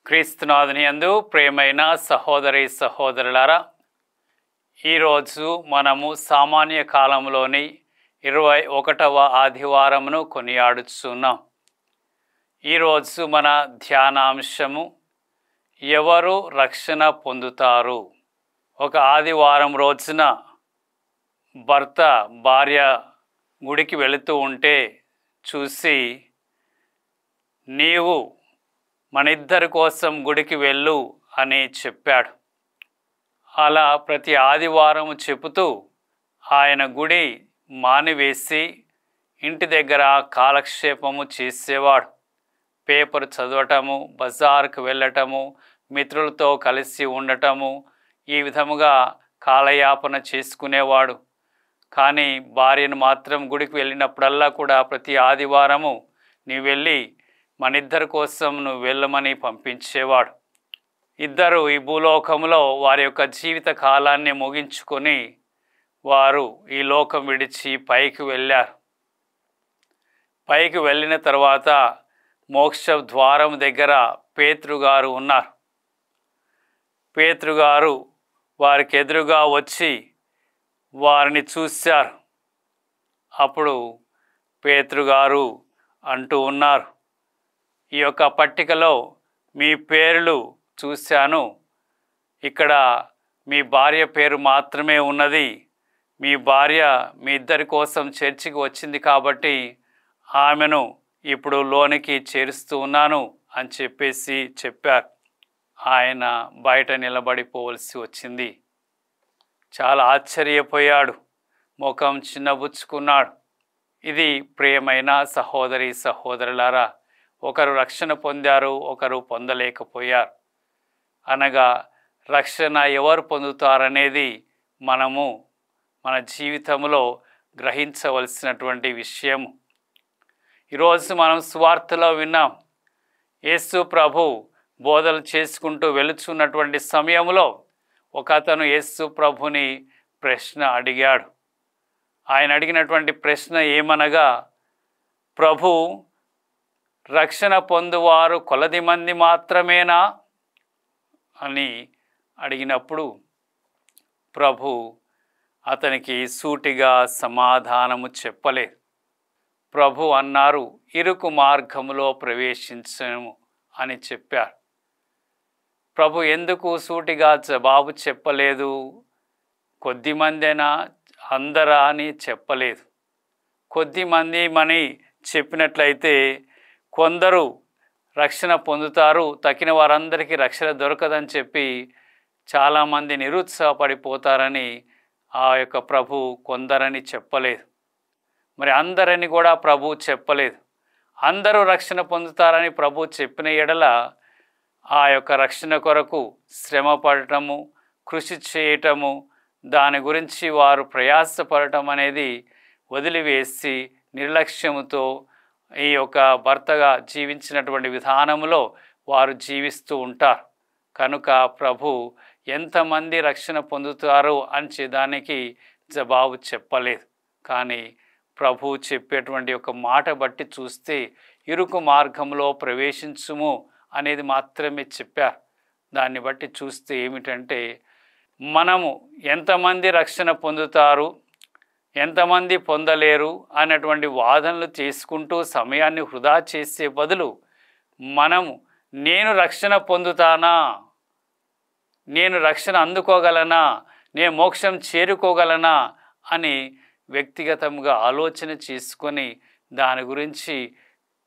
క్రీస్తునాథుని యందు ప్రియమైన సహోదరి సహోదరులారా, ఈరోజు మనము సామాన్య కాలంలోని 21వ ఆదివారమును కొనియాడుచున్నాం. ఈరోజు మన ధ్యానాంశము ఎవరు రక్షణ పొందుతారు. ఒక ఆదివారం రోజున భర్త భార్య గుడికి వెళుతూ ఉంటే చూసి, నీవు మన ఇద్దరి కోసం గుడికి వెళ్ళు అని చెప్పాడు. అలా ప్రతి ఆదివారం చెబుతూ ఆయన గుడి మానివేసి ఇంటి దగ్గర కాలక్షేపము చేసేవాడు. పేపర్ చదవటము, బజార్కు వెళ్ళటము, మిత్రులతో కలిసి ఉండటము, ఈ విధముగా కాలయాపన చేసుకునేవాడు. కానీ భార్యను మాత్రం గుడికి వెళ్ళినప్పుడల్లా కూడా ప్రతి ఆదివారము నీ వెళ్ళి మన ఇద్దరి కోసం నువ్వు వెళ్ళమని పంపించేవాడు. ఇద్దరు ఈ భూలోకంలో వారి యొక్క జీవిత కాలాన్ని ముగించుకొని వారు ఈ లోకం విడిచి పైకి వెళ్ళారు. పైకి వెళ్ళిన తర్వాత మోక్ష ద్వారం దగ్గర పేతురుగారు ఉన్నారు. పేతురుగారు వారికి ఎదురుగా వచ్చి వారిని చూశారు. అప్పుడు పేతురుగారు అంటూ ఉన్నారు, ఈ యొక్క పట్టికలో మీ పేర్లు చూశాను, ఇక్కడ మీ భార్య పేరు మాత్రమే ఉన్నది. మీ భార్య మీ ఇద్దరి కోసం చర్చికి వచ్చింది కాబట్టి ఆమెను ఇప్పుడు లోనికి చేరుస్తూ ఉన్నాను అని చెప్పారు. ఆయన బయట నిలబడిపోవలసి వచ్చింది. చాలా ఆశ్చర్యపోయాడు, ముఖం చిన్నబుచ్చుకున్నాడు. ఇది ప్రియమైన సహోదరి సహోదరులారా, ఒకరు రక్షణ పొందారు, ఒకరు పొందలేకపోయారు. అనగా రక్షణ ఎవరు పొందుతారనేది మనము మన జీవితంలో గ్రహించవలసినటువంటి విషయము. ఈరోజు మనం సువార్తలో విన్నాం, యేసు ప్రభు బోధలు చేసుకుంటూ వెళుచున్నటువంటి సమయంలో ఒక అతను యేసు ప్రభుని ప్రశ్న అడిగాడు. ఆయన అడిగినటువంటి ప్రశ్న ఏమనగా, ప్రభు, రక్షణ పొందువారు కొలది మంది మాత్రమేనా అని అడిగినప్పుడు ప్రభు అతనికి సూటిగా సమాధానము చెప్పలేదు. ప్రభు అన్నారు, ఇరుకు మార్గములో ప్రవేశించము అని చెప్పారు. ప్రభు ఎందుకు సూటిగా జవాబు చెప్పలేదు? కొద్దిమందేనా అందరా అని చెప్పలేదు. కొద్దిమంది మని చెప్పినట్లయితే కొందరు రక్షణ పొందుతారు, తక్కిన వారందరికీ రక్షణ దొరకదని చెప్పి చాలామంది నిరుత్సాహపడిపోతారని ఆ యొక్క ప్రభు కొందరని చెప్పలేదు. మరి అందరని కూడా ప్రభు చెప్పలేదు. అందరూ రక్షణ పొందుతారని ప్రభు చెప్పిన ఎడల ఆ యొక్క రక్షణ కొరకు శ్రమ పడటము, కృషి చేయటము, దాని గురించి వారు ప్రయాసపడటం అనేది వదిలివేసి నిర్లక్ష్యముతో ఈ యొక్క భర్తగా జీవించినటువంటి విధానంలో వారు జీవిస్తూ ఉంటారు. కనుక ప్రభు ఎంతమంది రక్షణ పొందుతారు అని దానికి జవాబు చెప్పలేదు. కానీ ప్రభు చెప్పేటువంటి ఒక మాట బట్టి చూస్తే ఇరుకు మార్గంలో ప్రవేశించుము అనేది మాత్రమే చెప్పారు. దాన్ని బట్టి చూస్తే ఏమిటంటే, మనము ఎంతమంది రక్షణ పొందుతారు, ఎంతమంది పొందలేరు అన్నటువంటి వాదనలు చేసుకుంటూ సమయాన్ని వృధా చేసే బదులు మనము నేను రక్షణ పొందుతానా, నేను రక్షణ అందుకోగలనా, నేను మోక్షం చేరుకోగలనా అని వ్యక్తిగతంగా ఆలోచన చేసుకొని దాని గురించి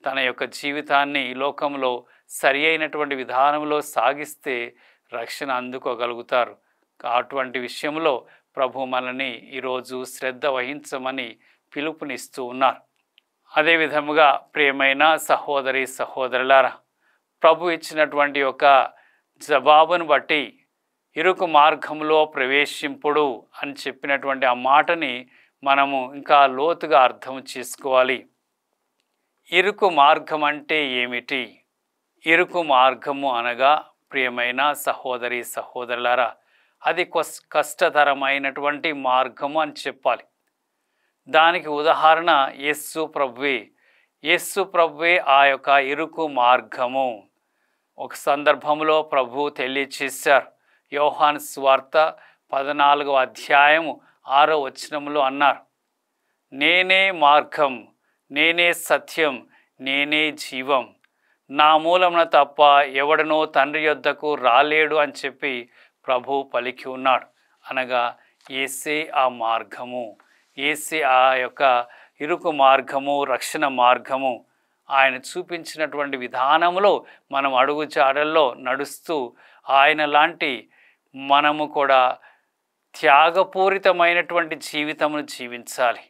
తన యొక్క జీవితాన్ని ఈ లోకంలో సరి అయినటువంటి విధానంలో సాగిస్తే రక్షణ అందుకోగలుగుతారు. అటువంటి విషయంలో ప్రభు మనల్ని ఈరోజు శ్రద్ధ వహించమని పిలుపునిస్తూ ఉన్నారు. అదేవిధముగా ప్రియమైన సహోదరి సహోదరులారా, ప్రభు ఇచ్చినటువంటి ఒక జవాబును బట్టి ఇరుకు మార్గంలో ప్రవేశింపుడు అని చెప్పినటువంటి ఆ మాటని మనము ఇంకా లోతుగా అర్థం చేసుకోవాలి. ఇరుకు మార్గం అంటే ఏమిటి? ఇరుకు మార్గము అనగా ప్రియమైన సహోదరి సహోదరులారా, అది కష్టతరమైనటువంటి మార్గము అని చెప్పాలి. దానికి ఉదాహరణ యేసు ప్రభువే. యేసు ప్రభువే ఆ యొక్క ఇరుకు మార్గము. ఒక సందర్భంలో ప్రభువు తెలియచేశారు. యోహాను సువార్త 14వ అధ్యాయము 6వ వచనంలో అన్నారు, నేనే మార్గం, నేనే సత్యం, నేనే జీవం, నా మూలమున తప్ప ఎవడనో తండ్రి యొద్దకు రాలేడు అని చెప్పి ప్రభువు పలికి ఉన్నాడు. అనగా యేసే ఆ మార్గము, యేసే ఆ యొక్క ఇరుకు మార్గము, రక్షణ మార్గము. ఆయన చూపించినటువంటి విధానంలో మనం అడుగుజాడల్లో నడుస్తూ ఆయన లాంటి మనము కూడా త్యాగపూరితమైనటువంటి జీవితమును జీవించాలి,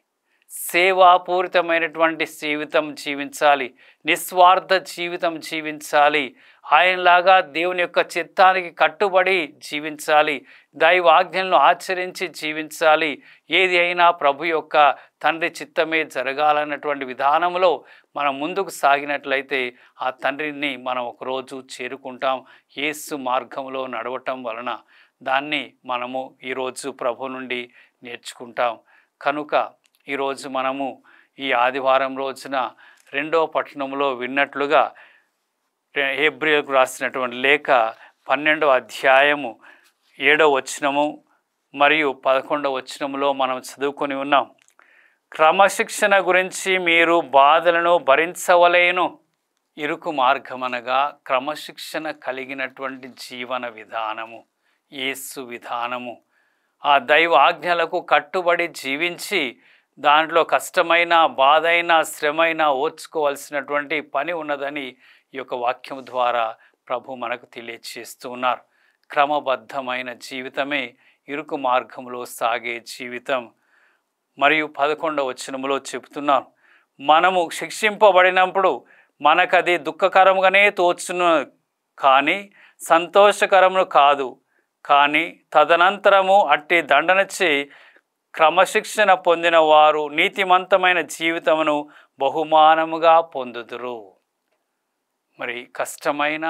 సేవాపూరితమైనటువంటి జీవితం జీవించాలి, నిస్వార్థ జీవితం జీవించాలి, ఆయనలాగా దేవుని యొక్క చిత్తానికి కట్టుబడి జీవించాలి, దైవాజ్ఞలను ఆచరించి జీవించాలి. ఏది అయినా ప్రభు యొక్క తండ్రి చిత్తమే జరగాలన్నటువంటి విధానంలో మనం ముందుకు సాగినట్లయితే ఆ తండ్రిని మనం ఒకరోజు చేరుకుంటాం. యేసు మార్గంలో నడవటం వలన దాన్ని మనము ఈరోజు ప్రభు నుండి నేర్చుకుంటాం. కనుక ఈరోజు మనము ఈ ఆదివారం రోజున 2వ పట్టణంలో విన్నట్లుగా హెబ్రీయులకు రాసినటువంటి లేఖ 12వ అధ్యాయము 7వ వచనము మరియు 11వ వచనంలో మనం చదువుకొని ఉన్నాం. క్రమశిక్షణ గురించి మీరు బాధలను భరించవలేను. ఇరుకు మార్గమనగా క్రమశిక్షణ కలిగినటువంటి జీవన విధానము, యేసు విధానము. ఆ దైవ ఆజ్ఞలకు కట్టుబడి జీవించి దాంట్లో కష్టమైన, బాధైన, శ్రమైన ఓర్చుకోవాల్సినటువంటి పని ఉన్నదని ఈ యొక్క వాక్యం ద్వారా ప్రభు మనకు తెలియచేస్తూ ఉన్నారు. క్రమబద్ధమైన జీవితమే ఇరుకు మార్గంలో సాగే జీవితం. మరియు 11వ వచనంలో చెబుతున్నాను, మనము శిక్షింపబడినప్పుడు మనకది దుఃఖకరంగానే తోచును, కానీ సంతోషకరము కాదు. కానీ తదనంతరము అట్టి దండనచే క్రమశిక్షణ పొందిన వారు నీతిమంతమైన జీవితమును బహుమానముగా పొందుదురు. మరి కష్టమైన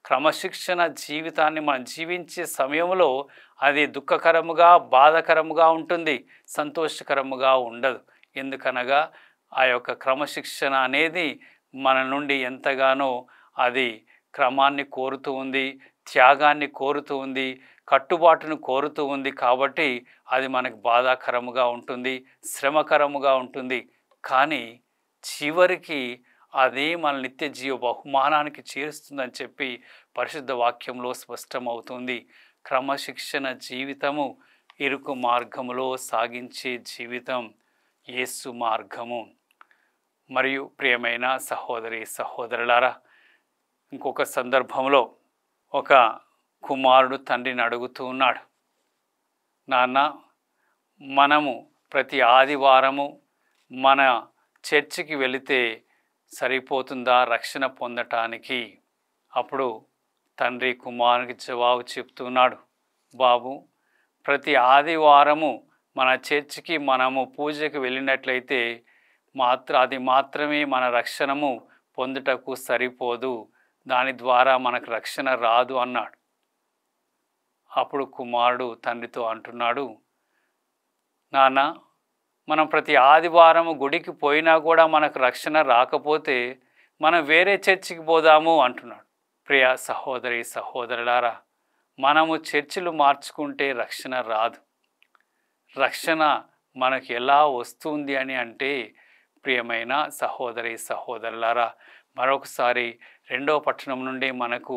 క్రమశిక్షణ జీవితాన్ని మనం జీవించే సమయంలో అది దుఃఖకరముగా, బాధకరముగా ఉంటుంది, సంతోషకరముగా ఉండదు. ఎందుకనగా ఆ యొక్క క్రమశిక్షణ అనేది మన నుండి ఎంతగానో అది క్రమాన్ని కోరుతూ ఉంది, త్యాగాన్ని కోరుతూ ఉంది, కట్టుబాటును కోరుతూ ఉంది. కాబట్టి అది మనకు బాధాకరముగా ఉంటుంది, శ్రమకరముగా ఉంటుంది. కానీ చివరికి అది మన నిత్య జీవ బహుమానానికి చేరుస్తుందని చెప్పి పరిశుద్ధ వాక్యంలో స్పష్టమవుతుంది. క్రమశిక్షణ జీవితము ఇరుకు మార్గములో సాగించే జీవితం యేసు మార్గము. మరియు ప్రియమైన సహోదరి సహోదరులారా, ఇంకొక సందర్భంలో ఒక కుమారుడు తండ్రిని అడుగుతూ ఉన్నాడు, నాన్న, మనము ప్రతి ఆదివారము మన చర్చికి వెళితే సరిపోతుందా రక్షణ పొందటానికి? అప్పుడు తండ్రి కుమారునికి జవాబు చెప్తున్నాడు, బాబు, ప్రతి ఆదివారము మన చర్చికి మనము పూజకి వెళ్ళినట్లయితే అది మాత్రమే మన రక్షణము పొందుటకు సరిపోదు, దాని ద్వారా మనకు రక్షణ రాదు అన్నాడు. అప్పుడు కుమారుడు తండ్రితో అంటున్నాడు, నాన్న, మనం ప్రతి ఆదివారము గుడికి పోయినా కూడా మనకు రక్షణ రాకపోతే మనం వేరే చర్చికి పోదాము అంటున్నాడు. ప్రియ సహోదరి సహోదరులారా, మనము చర్చిలు మార్చుకుంటే రక్షణ రాదు. రక్షణ మనకు ఎలా వస్తుంది అని అంటే, ప్రియమైన సహోదరి సహోదరులారా, మరొకసారి 2వ పట్టణం నుండి మనకు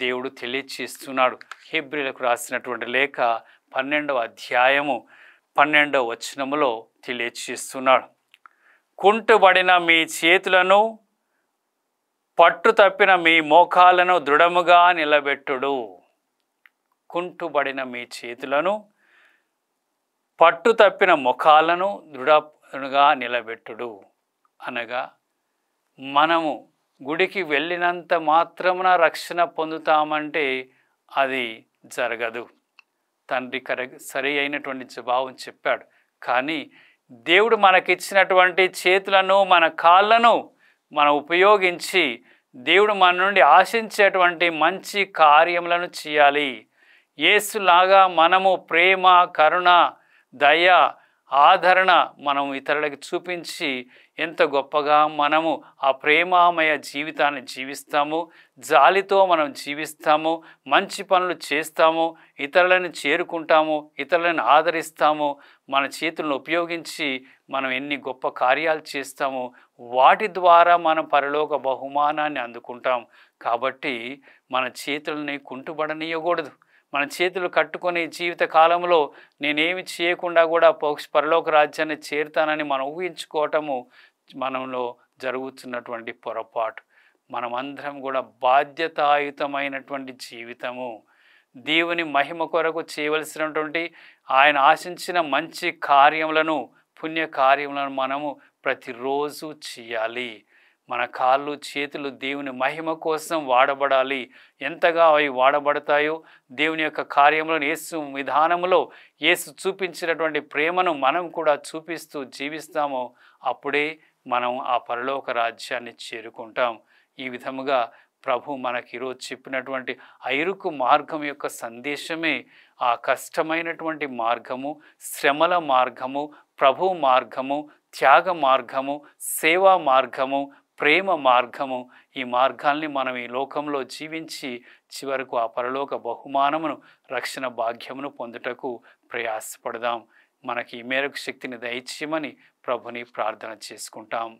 దేవుడు తెలియచేస్తున్నాడు. హెబ్రీయులకు రాసినటువంటి లేఖ 12వ అధ్యాయము 12వ వచనములో తెలియచేస్తున్నాడు, కుంటుబడిన మీ చేతులను, పట్టు తప్పిన మీ మోకాలను దృఢముగా నిలబెట్టుడు. కుంటుబడిన మీ చేతులను, పట్టు తప్పిన మోకాలను దృఢముగా నిలబెట్టుడు. అనగా మనము గుడికి వెళ్ళినంత మాత్రమున రక్షణ పొందుతామంటే అది జరగదు. తండ్రి సరి అయినటువంటి జవాబు చెప్పాడు. కానీ దేవుడు మనకిచ్చినటువంటి చేతులను, మన కాళ్ళను మనం ఉపయోగించి దేవుడు మన నుండి ఆశించేటువంటి మంచి కార్యములను చేయాలి. యేసులాగా మనము ప్రేమ, కరుణ, దయ, ఆదరణ మనం ఇతరులకి చూపించి ఎంత గొప్పగా మనము ఆ ప్రేమామయ జీవితాన్ని జీవిస్తాము, జాలితో మనం జీవిస్తాము, మంచి పనులు చేస్తాము, ఇతరులను చేరుకుంటాము, ఇతరులను ఆదరిస్తాము, మన చేతులను ఉపయోగించి మనం ఎన్ని గొప్ప కార్యాలు చేస్తామో వాటి ద్వారా మనం పరలోక బహుమానాన్ని అందుకుంటాం. కాబట్టి మన చేతులని కుంటుబడనీయకూడదు. మన చేతులు కట్టుకొని జీవిత కాలంలో నేనేమి చేయకుండా కూడా పరలోక రాజ్యాన్ని చేరుతానని మనం ఊహించుకోవటము మనలో జరుగుతున్నటువంటి పొరపాటు. మనమందరం కూడా బాధ్యతాయుతమైనటువంటి జీవితము, దేవుని మహిమ కొరకు చేయవలసినటువంటి ఆయన ఆశించిన మంచి కార్యములను, పుణ్య కార్యములను మనము ప్రతిరోజు చేయాలి. మన కాళ్ళు చేతులు దేవుని మహిమ కోసం వాడబడాలి. ఎంతగా అవి వాడబడతాయో దేవుని యొక్క కార్యములను, యేసు విధానములో యేసు చూపించినటువంటి ప్రేమను మనం కూడా చూపిస్తూ జీవిస్తామో అప్పుడే మనం ఆ పరలోక రాజ్యాన్ని చేరుకుంటాం. ఈ విధముగా ప్రభు మనకి ఈరోజు చెప్పినటువంటి ఐరుకు మార్గం యొక్క సందేశమే ఆ కష్టమైనటువంటి మార్గము, శ్రమల మార్గము, ప్రభు మార్గము, త్యాగ మార్గము, సేవా మార్గము, ప్రేమ మార్గము. ఈ మార్గాల్ని మనం ఈ లోకంలో జీవించి చివరకు ఆ పరలోక బహుమానమును, రక్షణ భాగ్యమును పొందుటకు ప్రయాసపడదాం. మనకి ఈ మేరకు శక్తిని దయచేయమని ప్రభుని ప్రార్థన చేసుకుంటాం.